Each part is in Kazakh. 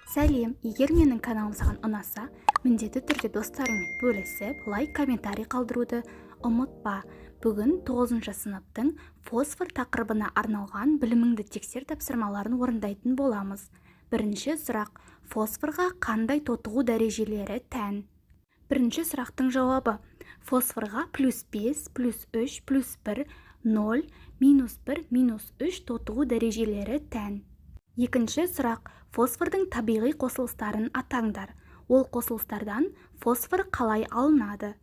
Сәлем, егер менің каналым саған ұнаса, міндетті түрде достарыңмен бөлісіп, лайк, комментарий қалдыруды ұмытпа. Бүгін 9 сыныптың фосфор тақырыбына арналған біліміңді тексер тапсырмаларын орындайтын боламыз. Бірінші сұрақ: фосфорға қандай тотығу дәрежелері тән? Бірінші сұрақтың жауабы: фосфорға +5, +3, +1, 0, -1, -3 тотығу дәрежелері тән. Екінші сұрақ: фосфордың табиғи қосылыстарын атаңдар. Ол қосылыстардан фосфор қалай алынады?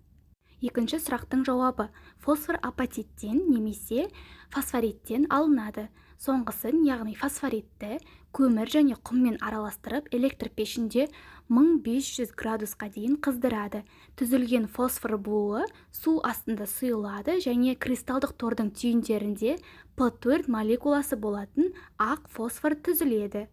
Екінші сұрақтың жауабы: фосфор апатиттен немесе фосфориттен алынады. Соңғысын, яғни фосфоритті, көмір және құммен араластырып, электр пешінде 1500 градусқа дейін қыздырады. Түзілген фосфор буы су астында сұйылады және кристалдық тордың түйіндерінде P4 молекуласы болатын ақ фосфор түзіледі.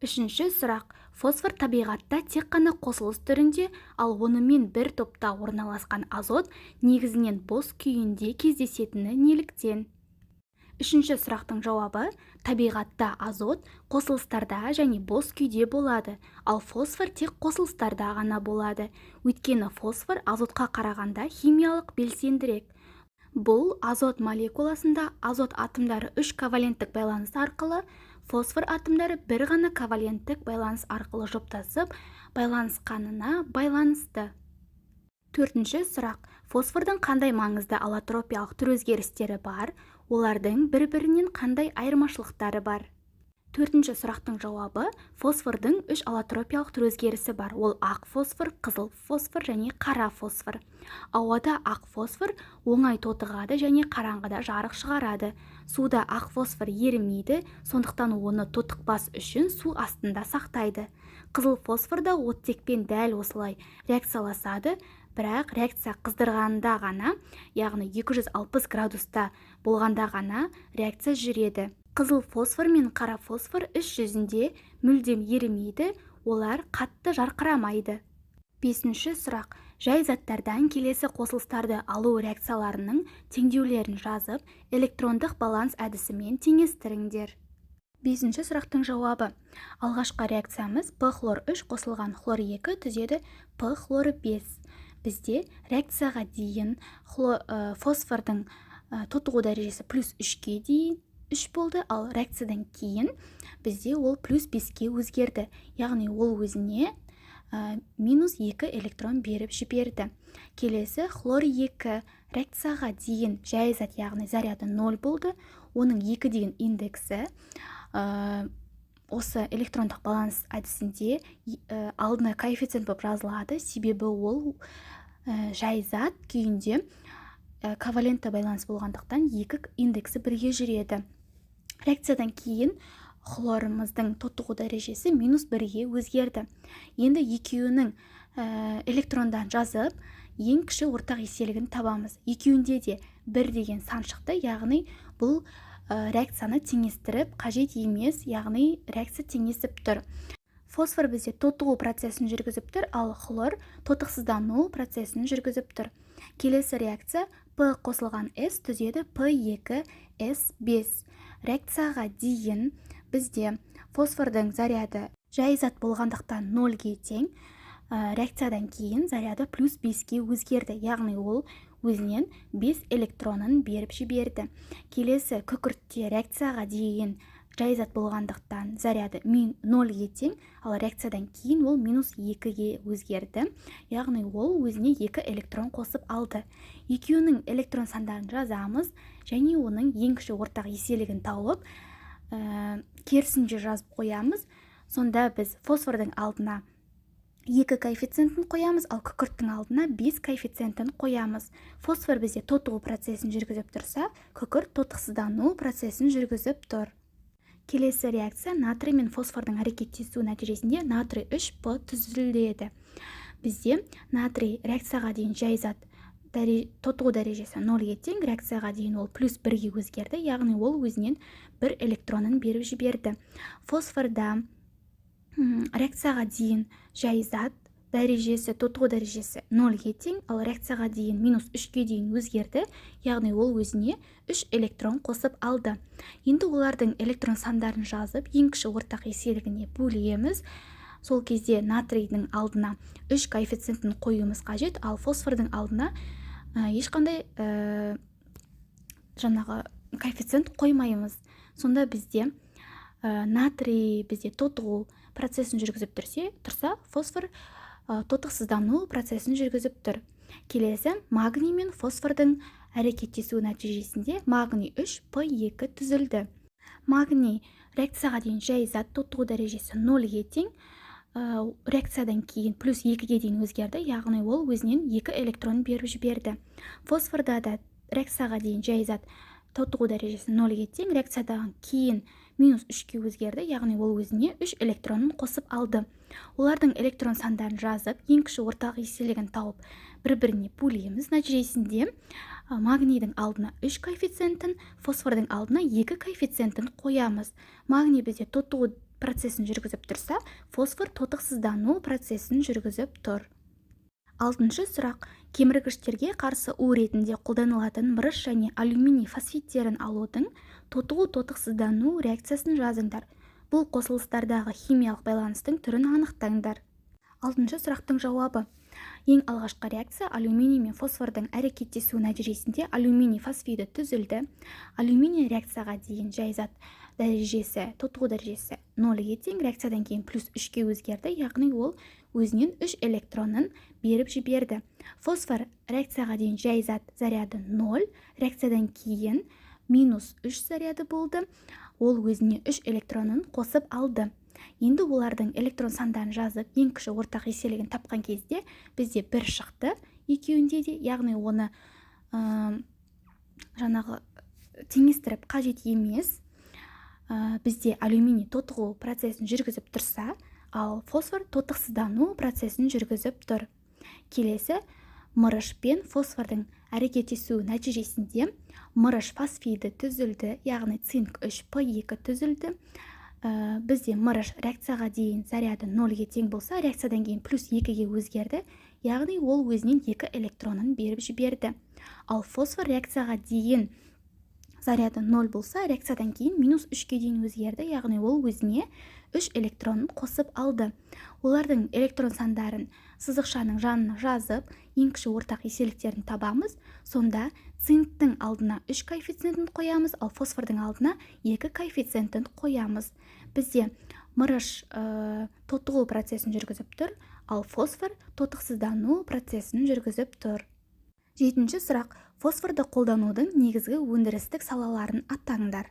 Үшінші сұрақ: фосфор табиғатта тек қана қосылыс түрінде, ал онымен бір топта орналасқан азот негізінен бос күйінде кездесетіні неліктен? Үшінші сұрақтың жауабы: табиғатта азот қосылыстарда және бос күйде болады, ал фосфор тек қосылыстарда ғана болады. Өйткені фосфор азотқа қарағанда химиялық белсендірек. Бұл азот молекуласында азот атомдары 3 коваленттік байланыс арқылы, фосфор атомдары бір ғана коваленттік байланыс арқылы жұптасып байланысқанына байланысты. Төртінші сұрақ: фосфордың қандай маңызды аллотропиялық түр өзгерістері бар? Олардың бір-бірінен қандай айырмашылықтары бар? Төртінші сұрақтың жауабы: фосфордың 3 аллотропиялық түр өзгерісі бар. Ол ақ фосфор, қызыл фосфор және қара фосфор. Ауада ақ фосфор оңай тотығады және қараңғыда жарық шығарады. Суда ақ фосфор ерімейді, сондықтан оны тотықпас үшін су астында сақтайды. Қызыл фосфорда оттекпен дәл осылай реакцияласады, бірақ реакция қыздырғанда ғана, яғни 260 градуста болғанда ғана реакция жүреді. Қызыл фосфор мен қара фосфор іс жүзінде мүлдем ерімейді, олар қатты жарқырамайды. Бесінші сұрақ: жай заттардан келесі қосылыстарды алу реакцияларының теңдеулерін жазып, электрондық баланс әдісімен теңестіріңдер. Бесінші сұрақтың жауабы: алғашқы реакциямыз P-хлор 3 қосылған хлор 2 түзеді P-хлоры 5. Бізде реакцияға дейін фосфордың тотығу дәрежесі +3-ке дейін 3 болды, ал реакциядан кейін бізде ол +5-ке өзгерді, яғни ол өзіне -2 электрон беріп жіберді. Келесі хлор 2 реакцияға дейін жай зат, яғни заряды 0 болды, оның 2 деген индексі осы электрондық баланс әдісінде алдына коэффициент болып жазылады, себебі ол жай зат күйінде ковалентті байланыс болғандықтан 2 индексі бірге жүреді. Реакциядан кейін хлорымыздың тотығу дәрежесі -1-ге өзгерді. Енді екеуінің электрондан жазып, ең кіші ортақ еселігін табамыз. Екеуінде де 1 деген сан шықты, яғни бұл реакцияны теңестіріп қажет емес, яғни реакция теңесіп тұр. Фосфор бізде тотығу процесін жүргізіп тұр, ал хлор тотықсыздану процесін жүргізіп тұр. Келесі реакция P қосылған S түзеді P2S5. Реакцияға дейін бізде фосфордың заряды жай зат болғандықтан 0-ге тең, реакциядан кейін заряды +5-ке өзгерді, яғни ол өзінен 5 электронын беріп жіберді. Келесі күкіртте реакцияға дейін жай зат болғандықтан заряды 0-ге тең, ал реакциядан кейін ол -2-ге өзгерді, яғни ол өзіне 2 электрон қосып алды. Екеуінің электрон сандарын жазамыз және оның ең кіші ортақ еселігін тауып, керісінше жазып қоямыз. Сонда біз фосфордың алдына 2 коэффициентін қоямыз, ал күкірттің алдына 5 коэффициентін қоямыз. Фосфор бізде тотығу процесін жүргізіп тұрса, күкірт тотықсыздану процесін жүргізіп тұр. Келесі реакция натрий мен фосфордың әрекеттесуі нәтижесінде натрий 3P түзіледі. Бізде натрий реакцияға дейін жай зат тотығу дәрежесі 0-ге тең, реакцияға дейін ол +1-ге өзгерді, яғни ол өзінен 1 электронын беріп жіберді. Фосфорда реакцияға дейін жай зат дәрежесі, тотығу дәрежесі 0-ге тең, ал реакцияға дейін -3-ге дейін өзгерді, яғни ол өзіне 3 электрон қосып алды. Енді олардың электрон сандарын жазып, ең кіші ортақ еселігіне бөлеміз. сол кезде натрийдің алдына 3 коэффициентін қоюымыз қажет, ал фосфордың алдына ешқандай жаңағы коэффициент қоймаймыз. Сонда бізде натрий бізде тотығу процесін жүргізіп тұрса, фосфор тотықсыздану процесін жүргізіп тұр. Келесі, магний мен фосфордың әрекеттесуі нәтижесінде магний 3P2 түзілді. Магний реакцияға дейін жай зат, тотығу дәрежесі 0-ге тең, реакциядан кейін плюс 2-ге дейін өзгерді, яғни ол өзінен 2 электрон беріп жіберді. Фосфорда да реакцияға дейін жай зат, тотығу дәрежесі 0-ге тең, реакциядан кейін минус 3-ке өзгерді, яғни ол өзіне 3 электронын қосып алды. Олардың электрон сандарын жазып, ең кіші ортақ еселігін тауып, бір-біріне бөлеміз. Нәтижесінде магнийдің алдына 3 коэффициентін, фосфордың алдына 2 коэффициентін қоямыз. Магний бізде тотығу процесін жүргізіп тұрса, фосфор тотықсыздану процесін жүргізіп тұр. 6-шы сұрақ. Кеміргіштерге қарсы у ретінде қолданылатын мырыш және алюминий фосфиттерін алудың тотығу-тотықсыздану реакциясын жазыңдар. Бұл қосылыстардағы химиялық байланыстың түрін анықтаңдар. 6-шы сұрақтың жауабы. Ең алғашқы реакция алюминий мен фосфордың әрекеттесуі нәтижесінде алюминий фосфиді түзілді. Алюминий реакцияға дейін жай зат дәрежесі, тотығу дәрежесі 0-ге тең, реакциядан кейін плюс 3-ке өзгерді, яғни ол өзінен 3 электронын беріп жіберді. Фосфор реакцияға дейін жай зат заряды 0, реакциядан кейін минус 3 заряды болды, ол өзіне 3 электронын қосып алды. Енді олардың электрон сандарын жазып, ең кіші ортақ еселігін тапқан кезде бізде бір шықты екеуінде де, яғни оны жаңағы теңестіріп қажет емес. Бізде алюминий тотығу процесін жүргізіп тұрса, ал фосфор тотықсыздану процесін жүргізіп тұр. Келесі, мырыш пен фосфордың әрекеттесуі нәтижесінде мырыш фосфиді түзілді, яғни цинк 3P2 түзілді. Бізде мырыш реакцияға дейін заряды 0-ге тең болса, реакциядан кейін плюс 2-ге өзгерді, яғни ол өзінен 2 электронын беріп жіберді. Ал фосфор реакцияға дейін заряды 0 болса, реакциядан кейін минус 3-ге дейін өзгерді, яғни ол өзіне 3 электронын қосып алды. Олардың электрон сандарын сызықшаның жанына жазып, ең кіші ортақ еселіктерін табамыз. Сонда цинктің алдына 3 коэффициентін қоямыз, ал фосфордың алдына 2 коэффициентін қоямыз. Бізде мырыш тотығу процесін жүргізіп тұр, ал фосфор тотықсыздану процесін жүргізіп тұр. 7-ші сұрақ. Фосфорды қолданудың негізгі өндірістік салаларын атаңдар.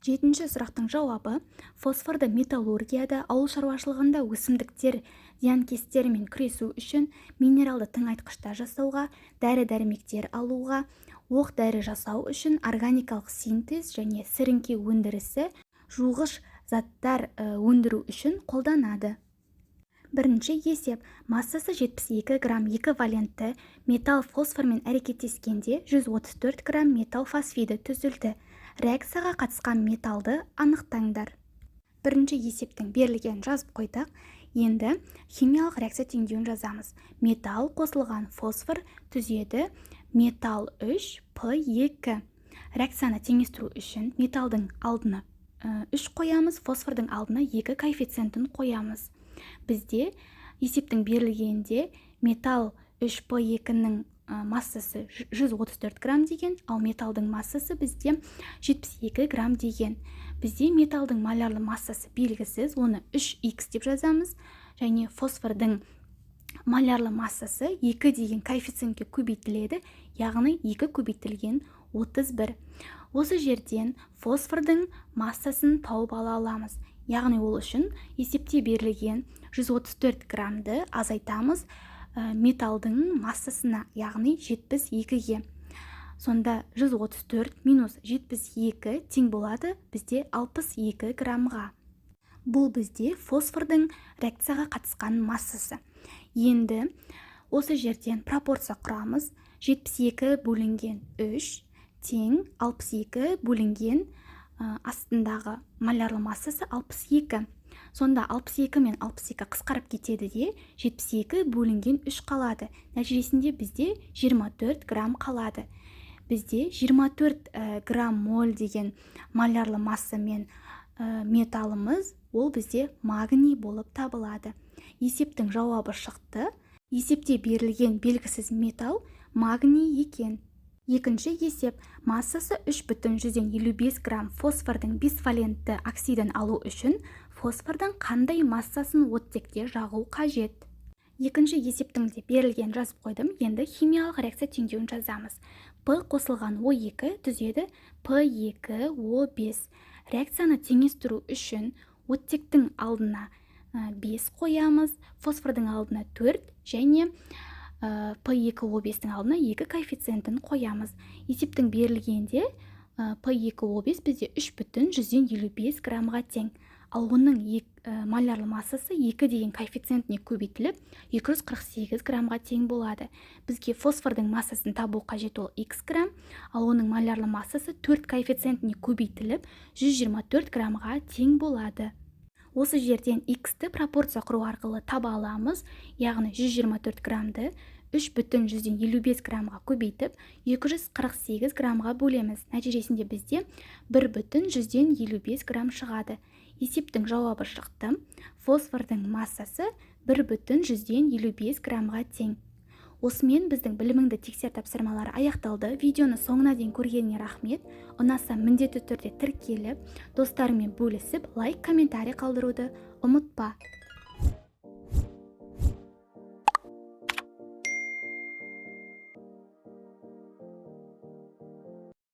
7-ші сұрақтың жауабы. Фосфорды металлургияда, ауыл шаруашылығында өсімдіктер зиянкестерімен күресу үшін, минералды тыңайтқыштар жасауға, дәрі-дәрмектер алуға, оқ-дәрі жасау үшін, органикалық синтез және сіріңке өндірісі, жуғыш заттар өндіру үшін қолданады. Бірінші есеп. Массасы 72 грамм эквивалентті металл фосформен әрекеттескенде 134 грамм металл фосфиді түзілді. Реакцияға қатысқан металды анықтаңдар. Бірінші есептің берілген жазып қойдық. Енді химиялық реакция теңдеуін жазамыз. Металл қосылған фосфор түзеді металл 3P2. Реакцияны теңестіру үшін металдың алдына 3 қоямыз, фосфордың алдына 2 коэффициентін қоямыз. Бізде есептің берілгенде металл 3P2-нің массасы 134 грамм деген, ал металдың массасы бізде 72 грамм деген. Бізде металдың молярлы массасы белгісіз, оны 3х деп жазамыз, және фосфордың молярлы массасы 2 деген коэффициентке көбейтіледі, яғни 2 көбейтілген 31. Осы жерден фосфордың массасын тауып ала аламыз. Яғни ол үшін есепте берілген 134 граммды азайтамыз металдың массасына, яғни 72-ге. Сонда 134 минус 72 тең болады бізде 62 граммға. Бұл бізде фосфордың реакцияға қатысқан массасы. Енді осы жерден пропорция құрамыз. 72 бөлінген 3 тең 62 бөлінген астындағы молярлы массасы 62. Сонда 62 мен 62 қысқарып кетеді де 72 бөлінген 3 қалады. Нәтижесінде бізде 24 грамм қалады. Бізде 24 грамм моль деген молярлы массамен металлымыз, ол бізде магний болып табылады. Есептің жауабы шықты. Есепте берілген белгісіз металл магний екен. Екінші есеп. Массасы 3,55 грамм фосфордың бисвалентті оксидін алу үшін фосфордың қандай массасын оттекте жағу қажет? Екінші есептің де берілген жазып қойдым. Енді химиялық реакция теңдеуін жазамыз. П қосылған О2 түзеді P2O5. Реакцияны теңестіру үшін оттектің алдына 5 қоямыз, фосфордың алдына 4 және P2O5-тің алдына 2 коэффициентін қоямыз. Есептің берілгенде P2O5 бізде 3,55 граммға тең. Ал оның молярлы массасы 2 деген коэффициентіне көбейтіліп 248 граммға тең болады. Бізге фосфордың массасын табу қажет, ол X грамм, ал оның молярлы массасы 4 коэффициентіне көбейтіліп 124 граммға тең болады. Осы жерден X-ті пропорция құру арқылы таба аламыз, яғни 124 граммды 3,55 граммға көбейтіп 248 граммға бөлеміз. Нәтижесінде бізде 1,55 грамм шығады. Есептің жауабы шықты. Фосфордың массасы 1,55 граммға тең. Осымен біздің біліміңді тексер тапсырмалары аяқталды. Видеоны соңына дейін көргеніңе рахмет. Ұнаса міндетті түрде тіркеліп, достарыңмен бөлісіп, лайк, комментарий қалдыруды ұмытпа.